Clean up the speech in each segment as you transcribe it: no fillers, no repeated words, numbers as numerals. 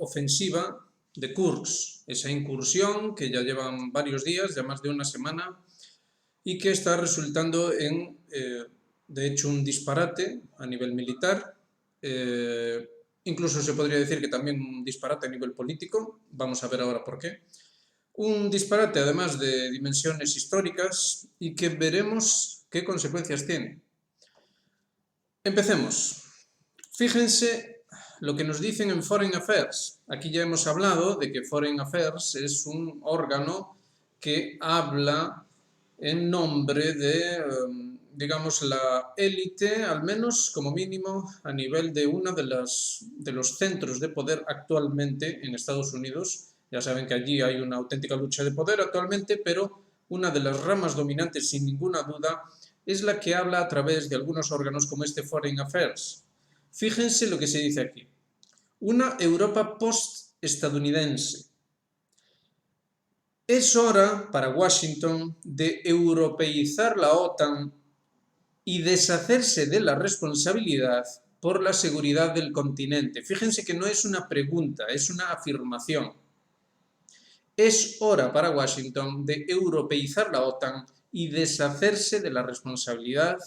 ofensiva de Kursk, esa incursión que ya llevan varios días, ya más de una semana, y que está resultando en, de hecho, un disparate a nivel militar, incluso se podría decir que también un disparate a nivel político, vamos a ver ahora por qué. Un disparate además de dimensiones históricas y que veremos qué consecuencias tiene. Empecemos. Fíjense lo que nos dicen en Foreign Affairs. Aquí ya hemos hablado de que Foreign Affairs es un órgano que habla en nombre de, digamos, la élite, al menos como mínimo a nivel de uno de los centros de poder actualmente en Estados Unidos. Ya saben que allí hay una auténtica lucha de poder actualmente, pero una de las ramas dominantes, sin ninguna duda, es la que habla a través de algunos órganos como este Foreign Affairs. Fíjense lo que se dice aquí. Una Europa post-estadounidense. Es hora para Washington de europeizar la OTAN y deshacerse de la responsabilidad por la seguridad del continente. Fíjense que no es una pregunta, es una afirmación. Es hora para Washington de europeizar la OTAN y deshacerse de la responsabilidad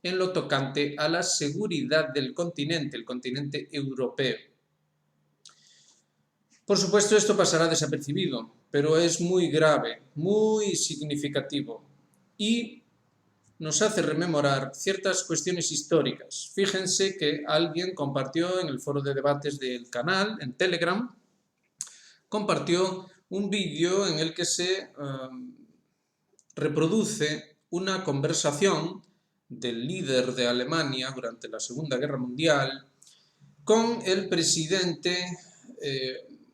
en lo tocante a la seguridad del continente, el continente europeo. Por supuesto, esto pasará desapercibido, pero es muy grave, muy significativo y nos hace rememorar ciertas cuestiones históricas. Fíjense que alguien compartió en el foro de debates del canal, en Telegram, compartió un vídeo en el que se reproduce una conversación del líder de Alemania durante la Segunda Guerra Mundial con el presidente,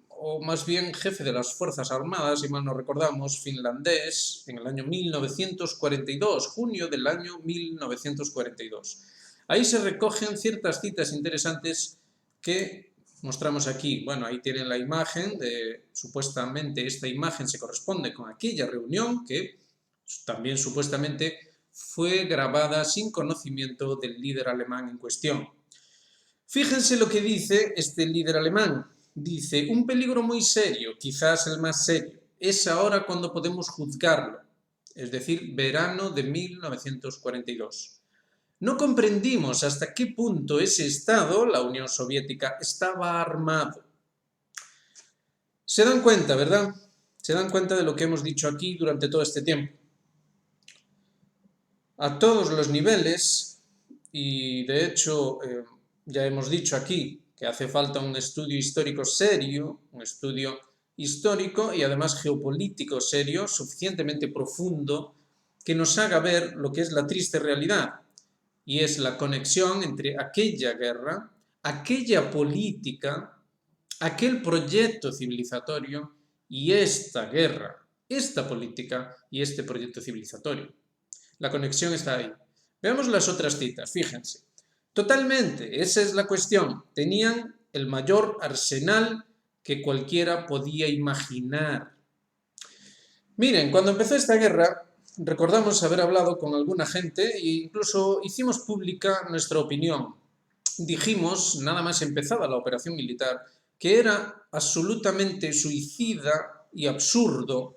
o más bien jefe de las Fuerzas Armadas, si mal no recordamos, finlandés, en el año 1942, junio del año 1942. Ahí se recogen ciertas citas interesantes que mostramos aquí. Bueno, ahí tienen la imagen, supuestamente esta imagen se corresponde con aquella reunión que también supuestamente fue grabada sin conocimiento del líder alemán en cuestión. Fíjense lo que dice este líder alemán. Dice, un peligro muy serio, quizás el más serio. Es ahora cuando podemos juzgarlo, es decir, verano de 1942. No comprendimos hasta qué punto ese Estado, la Unión Soviética, estaba armado. Se dan cuenta, ¿verdad? Se dan cuenta de lo que hemos dicho aquí durante todo este tiempo. A todos los niveles, y de hecho ya hemos dicho aquí que hace falta un estudio histórico serio, un estudio histórico y además geopolítico serio, suficientemente profundo, que nos haga ver lo que es la triste realidad, y es la conexión entre aquella guerra, aquella política, aquel proyecto civilizatorio y esta guerra, esta política y este proyecto civilizatorio. La conexión está ahí. Veamos las otras citas, fíjense. Totalmente, esa es la cuestión. Tenían el mayor arsenal que cualquiera podía imaginar. Miren, cuando empezó esta guerra, recordamos haber hablado con alguna gente e incluso hicimos pública nuestra opinión. Dijimos, nada más empezada la operación militar, que era absolutamente suicida y absurdo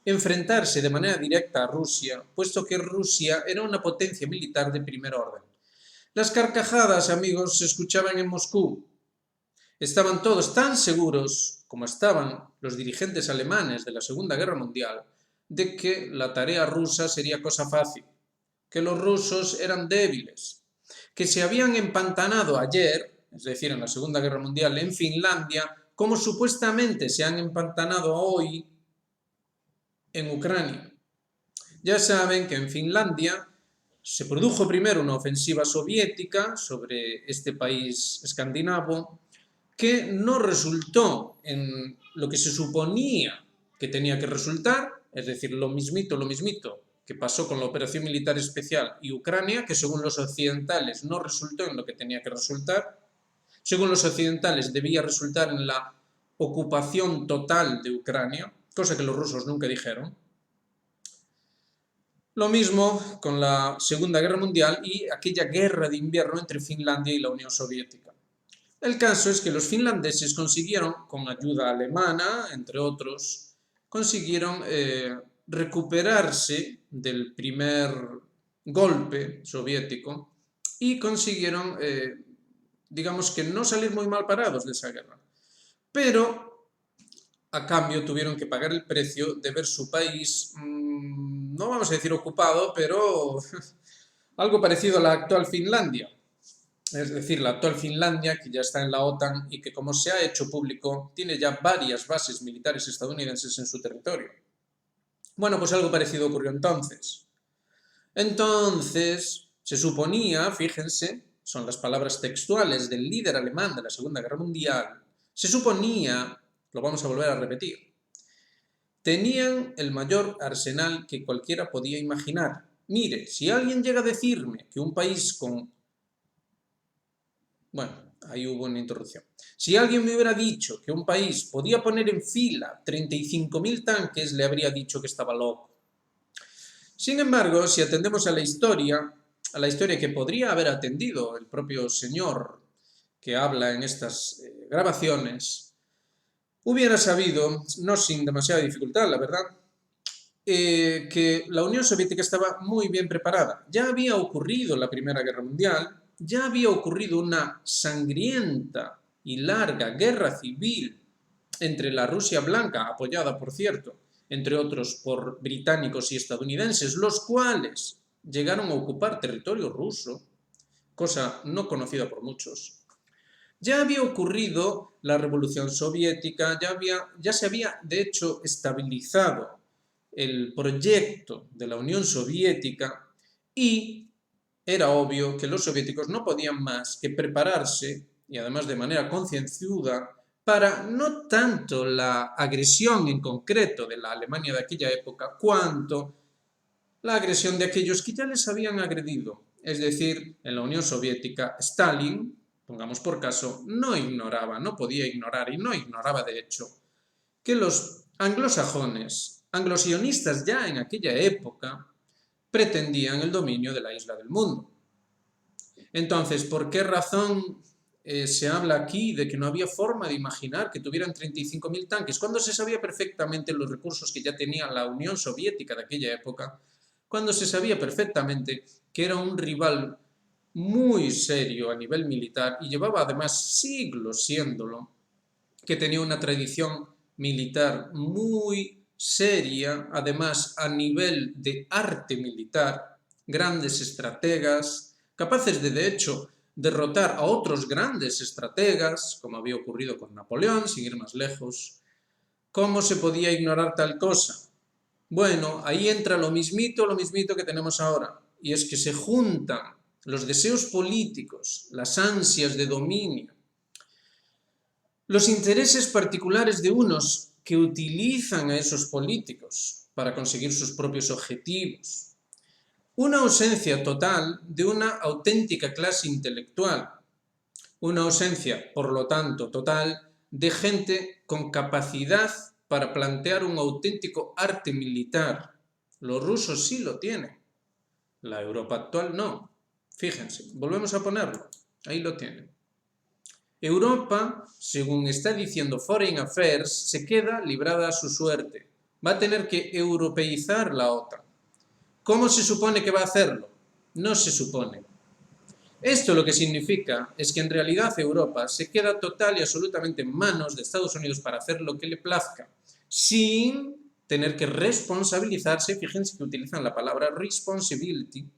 enfrentarse de manera directa a Rusia, puesto que Rusia era una potencia militar de primer orden. Las carcajadas, amigos, se escuchaban en Moscú. Estaban todos tan seguros, como estaban los dirigentes alemanes de la Segunda Guerra Mundial, de que la tarea rusa sería cosa fácil, que los rusos eran débiles, que se habían empantanado ayer, es decir, en la Segunda Guerra Mundial, en Finlandia, como supuestamente se han empantanado hoy en Ucrania. Ya saben que en Finlandia se produjo primero una ofensiva soviética sobre este país escandinavo que no resultó en lo que se suponía que tenía que resultar, es decir, lo mismito que pasó con la operación militar especial y Ucrania, que según los occidentales no resultó en lo que tenía que resultar. Según los occidentales debía resultar en la ocupación total de Ucrania, cosa que los rusos nunca dijeron. Lo mismo con la Segunda Guerra Mundial y aquella guerra de invierno entre Finlandia y la Unión Soviética. El caso es que los finlandeses consiguieron, con ayuda alemana, entre otros, consiguieron recuperarse del primer golpe soviético y consiguieron, digamos que no salir muy mal parados de esa guerra. Pero a cambio tuvieron que pagar el precio de ver su país, no vamos a decir ocupado, pero algo parecido a la actual Finlandia. Es decir, la actual Finlandia, que ya está en la OTAN y que, como se ha hecho público, tiene ya varias bases militares estadounidenses en su territorio. Bueno, pues algo parecido ocurrió entonces. Entonces, se suponía, fíjense, son las palabras textuales del líder alemán de la Segunda Guerra Mundial, se suponía, lo vamos a volver a repetir, tenían el mayor arsenal que cualquiera podía imaginar. Mire, si alguien llega a decirme que un país con... Bueno, ahí hubo una interrupción. Si alguien me hubiera dicho que un país podía poner en fila 35.000 tanques, le habría dicho que estaba loco. Sin embargo, si atendemos a la historia que podría haber atendido el propio señor que habla en estas grabaciones, hubiera sabido, no sin demasiada dificultad, la verdad, que la Unión Soviética estaba muy bien preparada. Ya había ocurrido la Primera Guerra Mundial, ya había ocurrido una sangrienta y larga guerra civil entre la Rusia blanca, apoyada, por cierto, entre otros por británicos y estadounidenses, los cuales llegaron a ocupar territorio ruso, cosa no conocida por muchos. Ya había ocurrido la Revolución Soviética, ya se había, de hecho, estabilizado el proyecto de la Unión Soviética y era obvio que los soviéticos no podían más que prepararse, y además de manera concienzuda, para no tanto la agresión en concreto de la Alemania de aquella época, cuanto la agresión de aquellos que ya les habían agredido. Es decir, en la Unión Soviética, Stalin, pongamos por caso, no ignoraba, no podía ignorar y no ignoraba de hecho que los anglosajones, anglosionistas ya en aquella época, pretendían el dominio de la isla del mundo. Entonces, ¿por qué razón se habla aquí de que no había forma de imaginar que tuvieran 35.000 tanques, cuando se sabía perfectamente los recursos que ya tenía la Unión Soviética de aquella época, cuando se sabía perfectamente que era un rival muy serio a nivel militar y llevaba además siglos siéndolo, que tenía una tradición militar muy seria, además a nivel de arte militar, grandes estrategas, capaces de hecho, derrotar a otros grandes estrategas, como había ocurrido con Napoleón, sin ir más lejos. ¿Cómo se podía ignorar tal cosa? Bueno, ahí entra lo mismito que tenemos ahora, y es que se juntan los deseos políticos, las ansias de dominio, los intereses particulares de unos que utilizan a esos políticos para conseguir sus propios objetivos. Una ausencia total de una auténtica clase intelectual. Una ausencia, por lo tanto, total de gente con capacidad para plantear un auténtico arte militar. Los rusos sí lo tienen. La Europa actual no. Fíjense, volvemos a ponerlo. Ahí lo tienen. Europa, según está diciendo Foreign Affairs, se queda librada a su suerte. Va a tener que europeizar la OTAN. ¿Cómo se supone que va a hacerlo? No se supone. Esto lo que significa es que en realidad Europa se queda total y absolutamente en manos de Estados Unidos para hacer lo que le plazca, sin tener que responsabilizarse, fíjense que utilizan la palabra responsibility,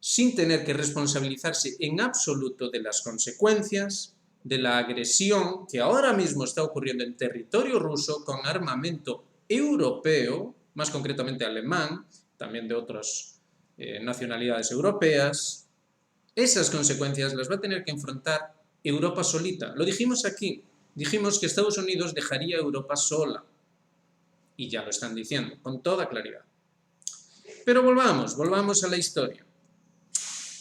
sin tener que responsabilizarse en absoluto de las consecuencias de la agresión que ahora mismo está ocurriendo en territorio ruso con armamento europeo, más concretamente alemán, también de otras nacionalidades europeas. Esas consecuencias las va a tener que enfrentar Europa solita. Lo dijimos aquí, dijimos que Estados Unidos dejaría a Europa sola. Y ya lo están diciendo, con toda claridad. Pero volvamos a la historia.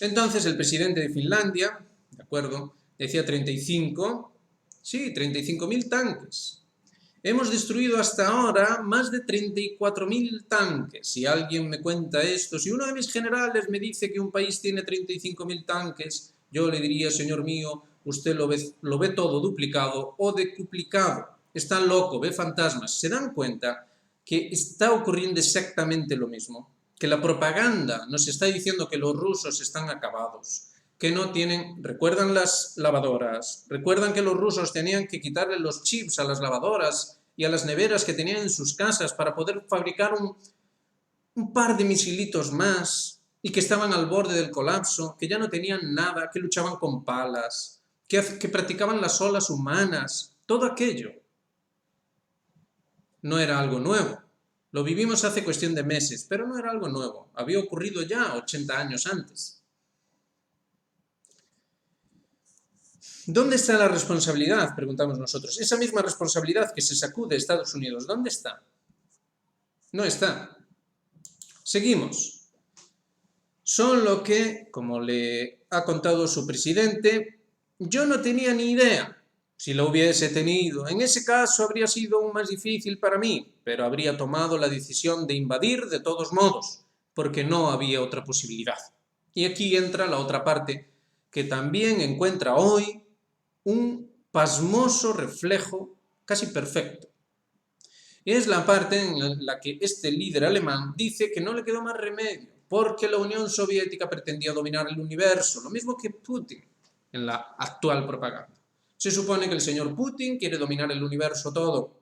Entonces el presidente de Finlandia, ¿de acuerdo?, decía 35.000 tanques. Hemos destruido hasta ahora más de 34.000 tanques. Si alguien me cuenta esto, si uno de mis generales me dice que un país tiene 35.000 tanques, yo le diría, señor mío, usted lo ve todo duplicado o decuplicado. Está loco, ve fantasmas. ¿Se dan cuenta que está ocurriendo exactamente lo mismo? Que la propaganda nos está diciendo que los rusos están acabados, que no tienen... ¿Recuerdan las lavadoras? ¿Recuerdan que los rusos tenían que quitarle los chips a las lavadoras y a las neveras que tenían en sus casas para poder fabricar un par de misilitos más y que estaban al borde del colapso, que ya no tenían nada, que luchaban con palas, que practicaban las olas humanas? Todo aquello no era algo nuevo. Lo vivimos hace cuestión de meses, pero no era algo nuevo. Había ocurrido ya 80 años antes. ¿Dónde está la responsabilidad?, preguntamos nosotros. Esa misma responsabilidad que se sacude Estados Unidos, ¿dónde está? No está. Seguimos. Solo que, como le ha contado su presidente, yo no tenía ni idea. Si lo hubiese tenido, en ese caso habría sido aún más difícil para mí, pero habría tomado la decisión de invadir de todos modos, porque no había otra posibilidad. Y aquí entra la otra parte, que también encuentra hoy un pasmoso reflejo casi perfecto. Y es la parte en la que este líder alemán dice que no le quedó más remedio, porque la Unión Soviética pretendía dominar el universo, lo mismo que Putin en la actual propaganda. Se supone que el señor Putin quiere dominar el universo todo,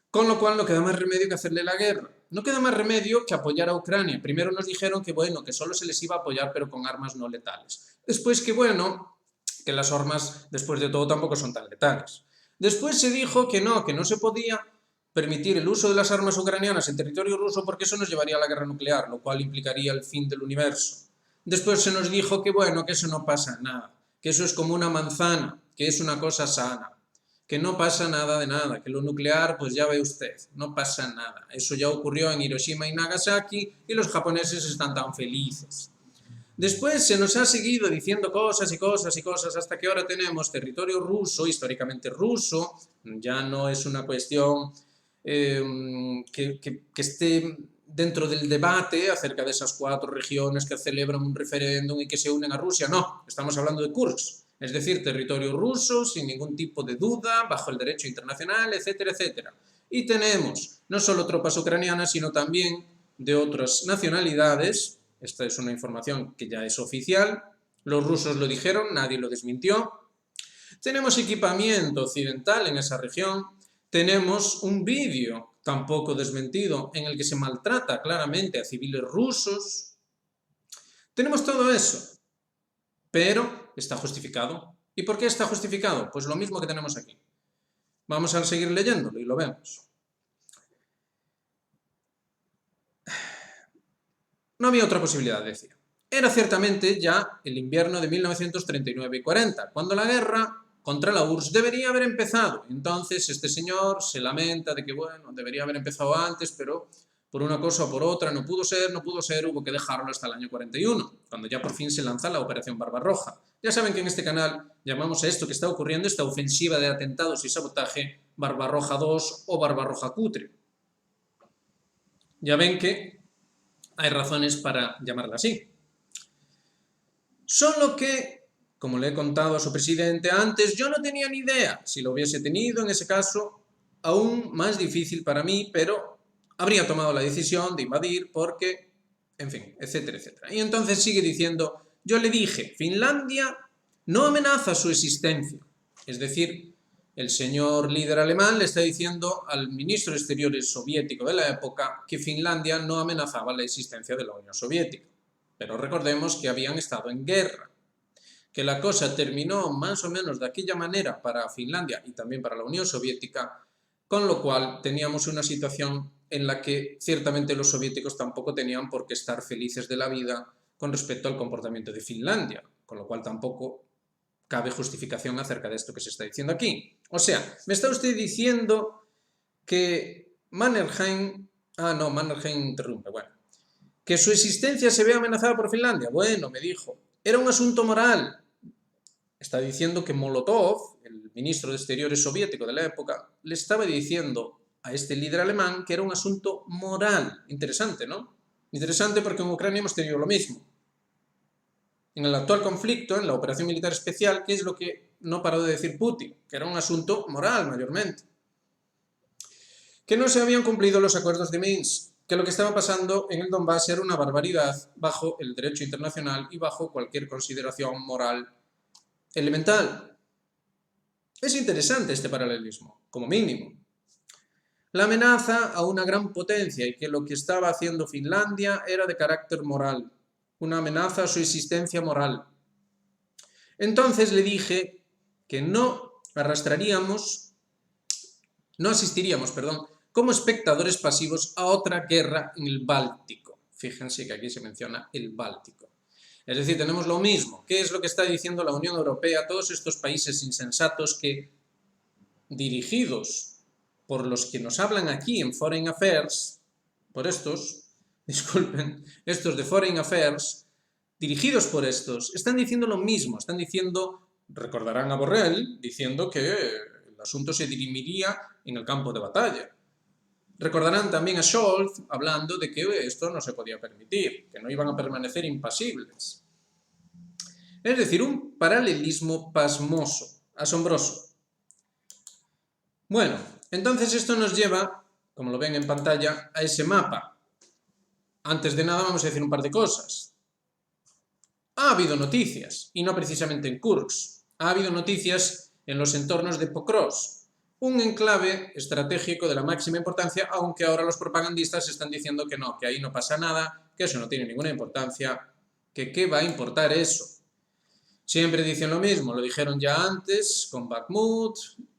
con lo cual no queda más remedio que hacerle la guerra. No queda más remedio que apoyar a Ucrania. Primero nos dijeron que bueno, que solo se les iba a apoyar pero con armas no letales. Después que bueno, que las armas después de todo tampoco son tan letales. Después se dijo que no se podía permitir el uso de las armas ucranianas en territorio ruso porque eso nos llevaría a la guerra nuclear, lo cual implicaría el fin del universo. Después se nos dijo que bueno, que eso no pasa nada, que eso es como una manzana, que es una cosa sana, que no pasa nada de nada, que lo nuclear, pues ya ve usted, no pasa nada. Eso ya ocurrió en Hiroshima y Nagasaki y los japoneses están tan felices. Después se nos ha seguido diciendo cosas y cosas y cosas hasta que ahora tenemos territorio ruso, históricamente ruso, ya no es una cuestión que esté dentro del debate acerca de esas 4 regiones que celebran un referéndum y que se unen a Rusia, no, estamos hablando de Kursk, es decir, territorio ruso sin ningún tipo de duda, bajo el derecho internacional, etcétera, etcétera. Y tenemos no solo tropas ucranianas, sino también de otras nacionalidades. Esta es una información que ya es oficial, los rusos lo dijeron, nadie lo desmintió. Tenemos equipamiento occidental en esa región, tenemos un vídeo tampoco desmentido en el que se maltrata claramente a civiles rusos. Tenemos todo eso, pero está justificado. ¿Y por qué está justificado? Pues lo mismo que tenemos aquí. Vamos a seguir leyéndolo y lo vemos. No había otra posibilidad, decía. Era ciertamente ya el invierno de 1939 y 40, cuando la guerra contra la URSS debería haber empezado. Entonces este señor se lamenta de que, bueno, debería haber empezado antes, pero por una cosa o por otra no pudo ser, hubo que dejarlo hasta el año 41, cuando ya por fin se lanza la Operación Barbarroja. Ya saben que en este canal llamamos a esto que está ocurriendo, esta ofensiva de atentados y sabotaje, Barbarroja 2 o Barbarroja Cutre. Ya ven que hay razones para llamarla así. Solo que, como le he contado a su presidente antes, yo no tenía ni idea. Si lo hubiese tenido, en ese caso, aún más difícil para mí, pero habría tomado la decisión de invadir porque, en fin, etcétera, etcétera. Y entonces sigue diciendo, yo le dije, Finlandia no amenaza su existencia. Es decir, el señor líder alemán le está diciendo al ministro de Exteriores soviético de la época que Finlandia no amenazaba la existencia de la Unión Soviética. Pero recordemos que habían estado en guerra, que la cosa terminó más o menos de aquella manera para Finlandia y también para la Unión Soviética, con lo cual teníamos una situación en la que ciertamente los soviéticos tampoco tenían por qué estar felices de la vida con respecto al comportamiento de Finlandia, con lo cual tampoco cabe justificación acerca de esto que se está diciendo aquí. O sea, me está usted diciendo que Mannerheim... Mannerheim interrumpe, bueno. ¿Que su existencia se ve amenazada por Finlandia? Bueno, me dijo, era un asunto moral. Está diciendo que Molotov, el ministro de Exteriores soviético de la época, le estaba diciendo a este líder alemán que era un asunto moral. Interesante, ¿no? Interesante porque en Ucrania hemos tenido lo mismo. En el actual conflicto, en la operación militar especial, ¿qué es lo que no paró de decir Putin? Que era un asunto moral, mayormente. Que no se habían cumplido los acuerdos de Minsk, que lo que estaba pasando en el Donbass era una barbaridad bajo el derecho internacional y bajo cualquier consideración moral elemental. Es interesante este paralelismo, como mínimo. La amenaza a una gran potencia y que lo que estaba haciendo Finlandia era de carácter moral, una amenaza a su existencia moral. Entonces le dije que no asistiríamos, como espectadores pasivos a otra guerra en el Báltico. Fíjense que aquí se menciona el Báltico. Es decir, tenemos lo mismo. ¿Qué es lo que está diciendo la Unión Europea? Todos estos países insensatos que, dirigidos por los que nos hablan aquí en Foreign Affairs, por estos, disculpen, estos de Foreign Affairs, dirigidos por estos, están diciendo lo mismo, están diciendo, recordarán a Borrell, diciendo que el asunto se dirimiría en el campo de batalla. Recordarán también a Scholz hablando de que esto no se podía permitir, que no iban a permanecer impasibles. Es decir, un paralelismo pasmoso, asombroso. Bueno, entonces esto nos lleva, como lo ven en pantalla, a ese mapa. Antes de nada vamos a decir un par de cosas. Ha habido noticias, y no precisamente en Kursk. Ha habido noticias en los entornos de Pokrovsk, un enclave estratégico de la máxima importancia, aunque ahora los propagandistas están diciendo que no, que ahí no pasa nada, que eso no tiene ninguna importancia, que qué va a importar eso. Siempre dicen lo mismo, lo dijeron ya antes, con Bakhmut,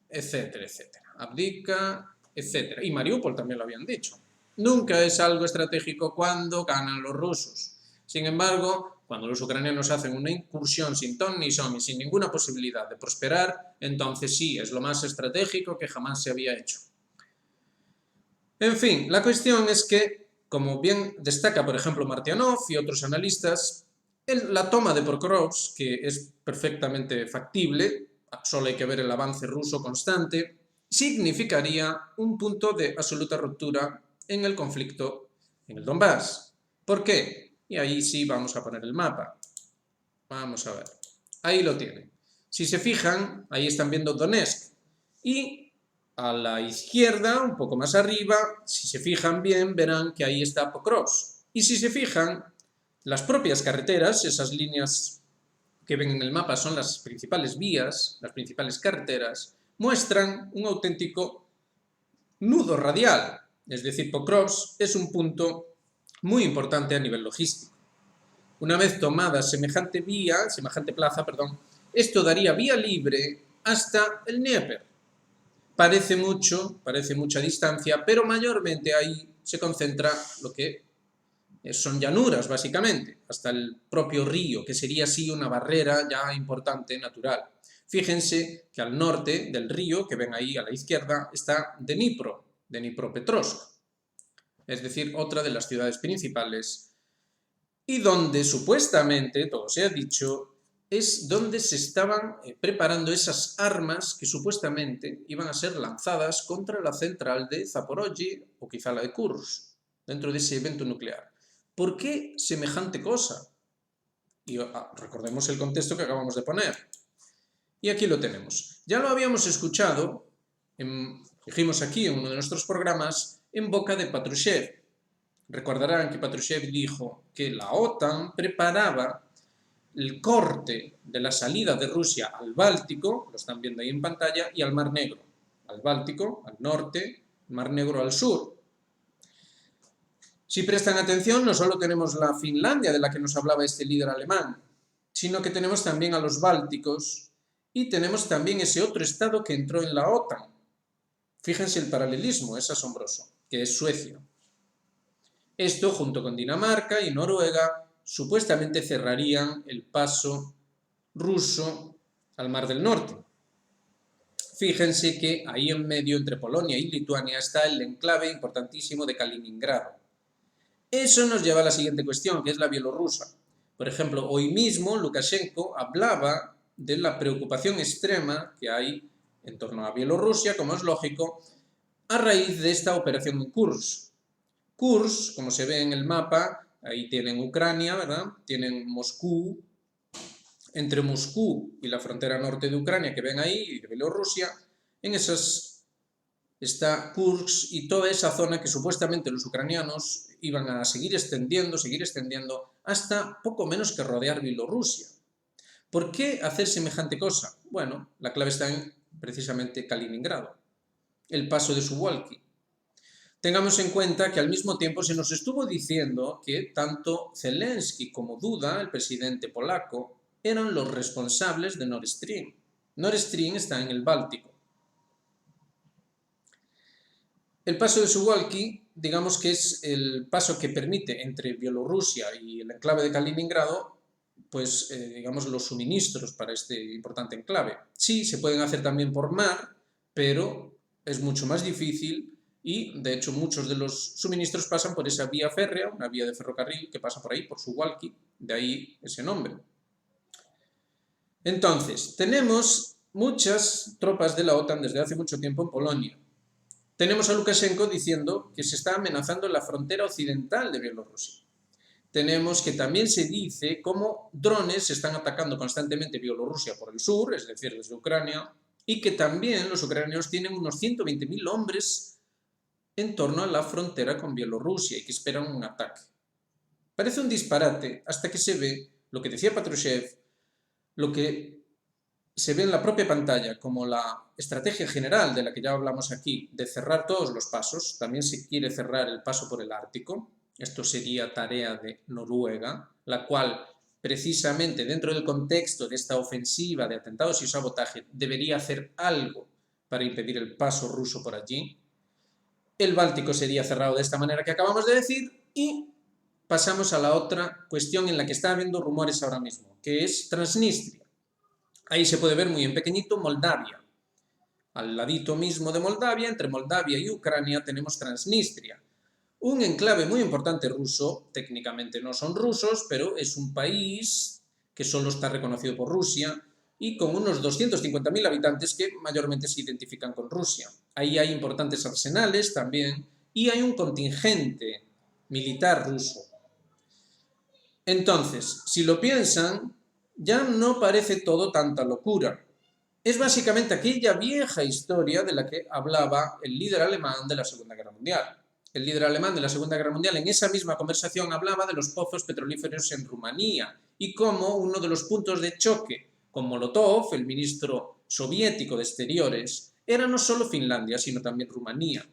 etcétera, etcétera. Abdika, etcétera. Y Mariupol también lo habían dicho. Nunca es algo estratégico cuando ganan los rusos. Sin embargo, cuando los ucranianos hacen una incursión sin ton ni son y sin ninguna posibilidad de prosperar, entonces sí, es lo más estratégico que jamás se había hecho. En fin, la cuestión es que, como bien destaca por ejemplo Martianov y otros analistas, la toma de Pokrovsk, que es perfectamente factible, solo hay que ver el avance ruso constante, significaría un punto de absoluta ruptura en el conflicto en el Donbass. ¿Por qué? Y ahí sí vamos a poner el mapa. Vamos a ver. Ahí lo tienen. Si se fijan, ahí están viendo Donetsk. Y a la izquierda, un poco más arriba, si se fijan bien, verán que ahí está Pokrovsk. Y si se fijan, las propias carreteras, esas líneas que ven en el mapa son las principales vías, las principales carreteras, muestran un auténtico nudo radial. Es decir, Pokrovsk es un punto muy importante a nivel logístico. Una vez tomada semejante plaza, esto daría vía libre hasta el Dnieper. Parece mucha distancia, pero mayormente ahí se concentra lo que son llanuras, básicamente, hasta el propio río, que sería así una barrera ya importante, natural. Fíjense que al norte del río, que ven ahí a la izquierda, está Dnipropetrovsk, es decir, otra de las ciudades principales, y donde supuestamente, todo se ha dicho, es donde se estaban preparando esas armas que supuestamente iban a ser lanzadas contra la central de Zaporozhye o quizá la de Kursk, dentro de ese evento nuclear. ¿Por qué semejante cosa? Y recordemos el contexto que acabamos de poner. Y aquí lo tenemos. Ya lo habíamos escuchado, dijimos aquí en uno de nuestros programas, en boca de Patrushev. Recordarán que Patrushev dijo que la OTAN preparaba el corte de la salida de Rusia al Báltico, lo están viendo ahí en pantalla, y al Mar Negro. Al Báltico, al norte, Mar Negro al sur. Si prestan atención, no solo tenemos la Finlandia de la que nos hablaba este líder alemán, sino que tenemos también a los bálticos y tenemos también ese otro estado que entró en la OTAN. Fíjense el paralelismo, es asombroso, que es Suecia. Esto, junto con Dinamarca y Noruega, supuestamente cerrarían el paso ruso al Mar del Norte. Fíjense que ahí en medio, entre Polonia y Lituania, está el enclave importantísimo de Kaliningrado. Eso nos lleva a la siguiente cuestión, que es la bielorrusa. Por ejemplo, hoy mismo Lukashenko hablaba de la preocupación extrema que hay en torno a Bielorrusia, como es lógico, a raíz de esta operación en Kursk. Kursk, como se ve en el mapa, ahí tienen Ucrania, ¿verdad? Tienen Moscú, entre Moscú y la frontera norte de Ucrania que ven ahí, y de Bielorrusia, en esas está Kursk y toda esa zona que supuestamente los ucranianos iban a seguir extendiendo hasta poco menos que rodear Bielorrusia. ¿Por qué hacer semejante cosa? Bueno, la clave está en precisamente Kaliningrado, el paso de Suwalki. Tengamos en cuenta que al mismo tiempo se nos estuvo diciendo que tanto Zelensky como Duda, el presidente polaco, eran los responsables de Nord Stream. Nord Stream está en el Báltico. El paso de Suwalki, digamos que es el paso que permite entre Bielorrusia y el enclave de Kaliningrado, pues digamos los suministros para este importante enclave. Sí, se pueden hacer también por mar, pero es mucho más difícil y de hecho muchos de los suministros pasan por esa vía férrea, una vía de ferrocarril que pasa por ahí, por Suwalki, de ahí ese nombre. Entonces, tenemos muchas tropas de la OTAN desde hace mucho tiempo en Polonia. Tenemos a Lukashenko diciendo que se está amenazando la frontera occidental de Bielorrusia. Tenemos que también se dice cómo drones están atacando constantemente Bielorrusia por el sur, es decir, desde Ucrania, y que también los ucranianos tienen unos 120.000 hombres en torno a la frontera con Bielorrusia y que esperan un ataque. Parece un disparate hasta que se ve lo que decía Patrushev, lo que se ve en la propia pantalla como la estrategia general de la que ya hablamos aquí, de cerrar todos los pasos. También se quiere cerrar el paso por el Ártico. Esto sería tarea de Noruega, la cual precisamente dentro del contexto de esta ofensiva de atentados y sabotaje debería hacer algo para impedir el paso ruso por allí. El Báltico sería cerrado de esta manera que acabamos de decir y pasamos a la otra cuestión en la que está habiendo rumores ahora mismo, que es Transnistria. Ahí se puede ver muy en pequeñito Moldavia. Al ladito mismo de Moldavia, entre Moldavia y Ucrania, tenemos Transnistria. Un enclave muy importante ruso, técnicamente no son rusos, pero es un país que solo está reconocido por Rusia y con unos 250.000 habitantes que mayormente se identifican con Rusia. Ahí hay importantes arsenales también y hay un contingente militar ruso. Entonces, si lo piensan, ya no parece todo tanta locura. Es básicamente aquella vieja historia de la que hablaba el líder alemán de la Segunda Guerra Mundial. El líder alemán de la Segunda Guerra Mundial en esa misma conversación hablaba de los pozos petrolíferos en Rumanía y cómo uno de los puntos de choque con Molotov, el ministro soviético de Exteriores, era no solo Finlandia, sino también Rumanía.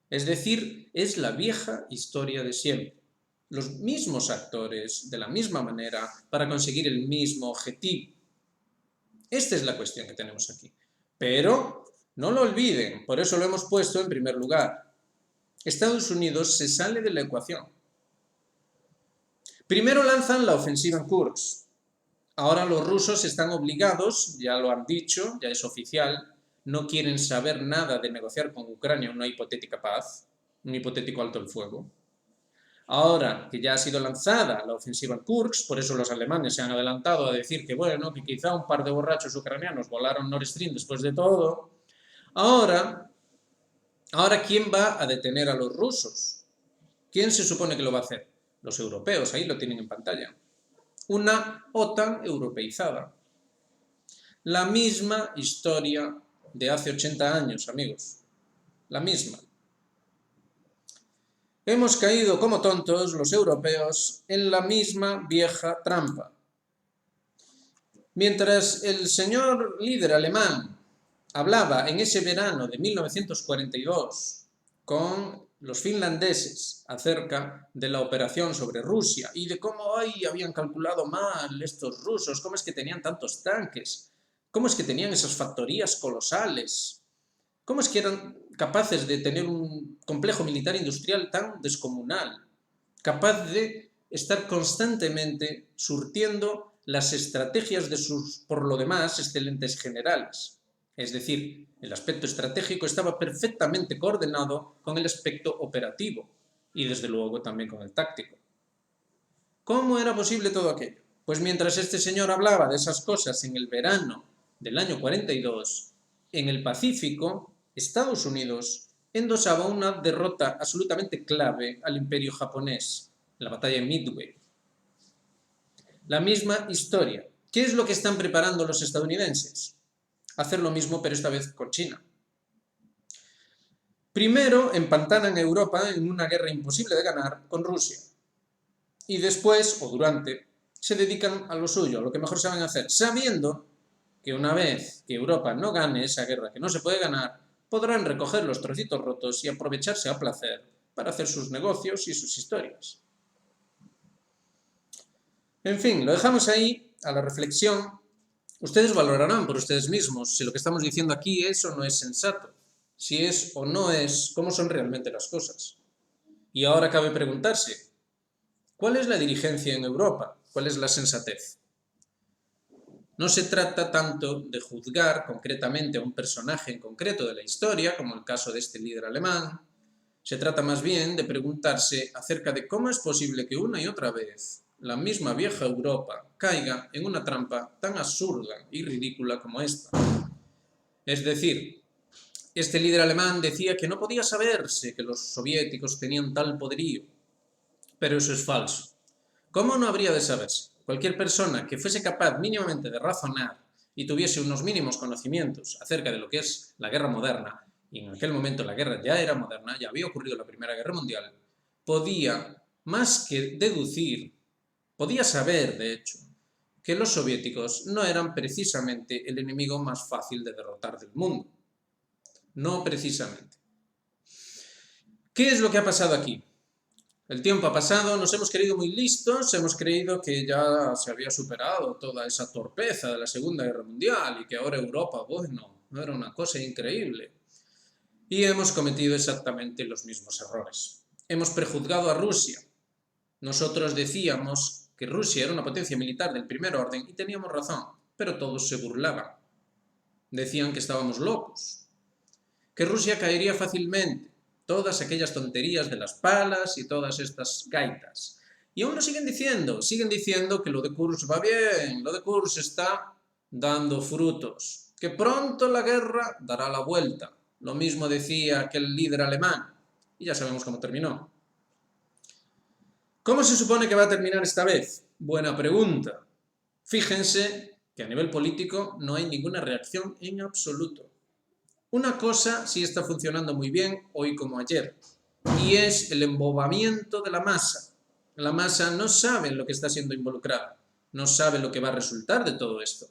Es decir, es la vieja historia de siempre. Los mismos actores, de la misma manera, para conseguir el mismo objetivo. Esta es la cuestión que tenemos aquí. Pero no lo olviden, por eso lo hemos puesto en primer lugar. Estados Unidos se sale de la ecuación. Primero lanzan la ofensiva en Kursk. Ahora los rusos están obligados, ya lo han dicho, ya es oficial, no quieren saber nada de negociar con Ucrania una hipotética paz, un hipotético alto el fuego. Ahora que ya ha sido lanzada la ofensiva en Kursk, por eso los alemanes se han adelantado a decir que bueno, que quizá un par de borrachos ucranianos volaron Nord Stream después de todo. Ahora, ¿quién va a detener a los rusos? ¿Quién se supone que lo va a hacer? Los europeos, ahí lo tienen en pantalla. Una OTAN europeizada. La misma historia de hace 80 años, amigos. La misma. Hemos caído como tontos, los europeos, en la misma vieja trampa. Mientras el señor líder alemán hablaba en ese verano de 1942 con los finlandeses acerca de la operación sobre Rusia y de cómo habían calculado mal estos rusos, cómo es que tenían tantos tanques, cómo es que tenían esas factorías colosales, cómo es que eran capaces de tener un complejo militar industrial tan descomunal, capaz de estar constantemente surtiendo las estrategias de sus, por lo demás, excelentes generales. Es decir, el aspecto estratégico estaba perfectamente coordinado con el aspecto operativo y, desde luego, también con el táctico. ¿Cómo era posible todo aquello? Pues mientras este señor hablaba de esas cosas en el verano del año 42, en el Pacífico, Estados Unidos endosaba una derrota absolutamente clave al imperio japonés, la batalla de Midway. La misma historia. ¿Qué es lo que están preparando los estadounidenses? Hacer lo mismo, pero esta vez con China. Primero, empantanan a Europa en una guerra imposible de ganar con Rusia. Y después, o durante, se dedican a lo suyo, a lo que mejor saben hacer, sabiendo que una vez que Europa no gane esa guerra que no se puede ganar, podrán recoger los trocitos rotos y aprovecharse a placer para hacer sus negocios y sus historias. En fin, lo dejamos ahí a la reflexión. Ustedes valorarán por ustedes mismos si lo que estamos diciendo aquí es o no es sensato, si es o no es, cómo son realmente las cosas. Y ahora cabe preguntarse, ¿cuál es la dirigencia en Europa? ¿Cuál es la sensatez? No se trata tanto de juzgar concretamente a un personaje en concreto de la historia, como el caso de este líder alemán. Se trata más bien de preguntarse acerca de cómo es posible que una y otra vez la misma vieja Europa caiga en una trampa tan absurda y ridícula como esta. Es decir, este líder alemán decía que no podía saberse que los soviéticos tenían tal poderío, pero eso es falso. ¿Cómo no habría de saberse? Cualquier persona que fuese capaz mínimamente de razonar y tuviese unos mínimos conocimientos acerca de lo que es la guerra moderna, y en aquel momento la guerra ya era moderna, ya había ocurrido la Primera Guerra Mundial, podía, más que deducir, podía saber, de hecho, que los soviéticos no eran precisamente el enemigo más fácil de derrotar del mundo. No precisamente. ¿Qué es lo que ha pasado aquí? El tiempo ha pasado, nos hemos creído muy listos, hemos creído que ya se había superado toda esa torpeza de la Segunda Guerra Mundial y que ahora Europa, bueno, no era una cosa increíble. Y hemos cometido exactamente los mismos errores. Hemos prejuzgado a Rusia. Nosotros decíamos que Rusia era una potencia militar del primer orden y teníamos razón, pero todos se burlaban. Decían que estábamos locos, que Rusia caería fácilmente. Todas aquellas tonterías de las palas y todas estas gaitas. Y aún lo siguen diciendo que lo de Kursk va bien, lo de Kursk está dando frutos, que pronto la guerra dará la vuelta. Lo mismo decía aquel líder alemán, y ya sabemos cómo terminó. ¿Cómo se supone que va a terminar esta vez? Buena pregunta. Fíjense que a nivel político no hay ninguna reacción en absoluto. Una cosa sí está funcionando muy bien hoy como ayer, y es el embobamiento de la masa. La masa no sabe en lo que está siendo involucrada, no sabe lo que va a resultar de todo esto.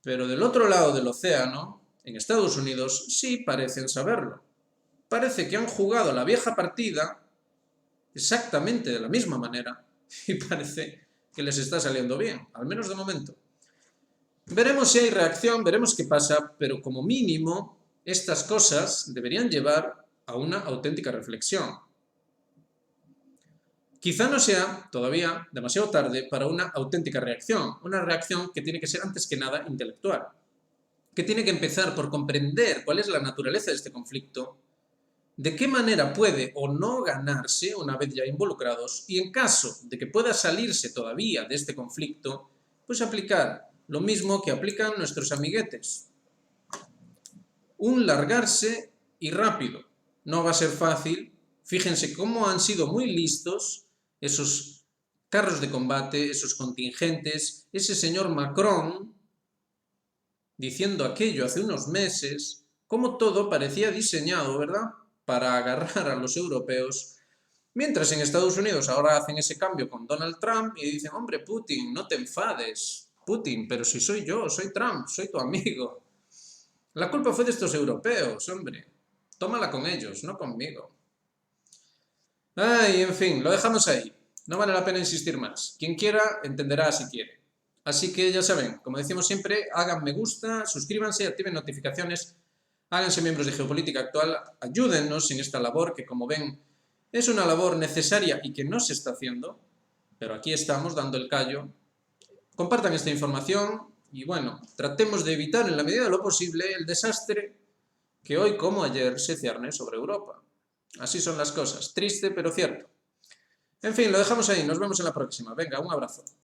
Pero del otro lado del océano, en Estados Unidos, sí parecen saberlo. Parece que han jugado la vieja partida exactamente de la misma manera y parece que les está saliendo bien, al menos de momento. Veremos si hay reacción, veremos qué pasa, pero como mínimo estas cosas deberían llevar a una auténtica reflexión. Quizá no sea todavía demasiado tarde para una auténtica reacción, una reacción que tiene que ser antes que nada intelectual, que tiene que empezar por comprender cuál es la naturaleza de este conflicto, de qué manera puede o no ganarse una vez ya involucrados y en caso de que pueda salirse todavía de este conflicto, pues aplicar lo mismo que aplican nuestros amiguetes. Un largarse y rápido. No va a ser fácil. Fíjense cómo han sido muy listos esos carros de combate, esos contingentes, ese señor Macron diciendo aquello hace unos meses, cómo todo parecía diseñado, ¿verdad?, para agarrar a los europeos, mientras en Estados Unidos ahora hacen ese cambio con Donald Trump y dicen, hombre, Putin, no te enfades, Putin, pero si soy yo, soy Trump, soy tu amigo. La culpa fue de estos europeos, hombre. Tómala con ellos, no conmigo. Ay, en fin, lo dejamos ahí. No vale la pena insistir más. Quien quiera, entenderá si quiere. Así que ya saben, como decimos siempre, hagan me gusta, suscríbanse, activen notificaciones, háganse miembros de Geopolítica Actual, ayúdennos en esta labor que, como ven, es una labor necesaria y que no se está haciendo, pero aquí estamos dando el callo. Compartan esta información y, bueno, tratemos de evitar en la medida de lo posible el desastre que hoy como ayer se cierne sobre Europa. Así son las cosas, triste pero cierto. En fin, lo dejamos ahí, nos vemos en la próxima. Venga, un abrazo.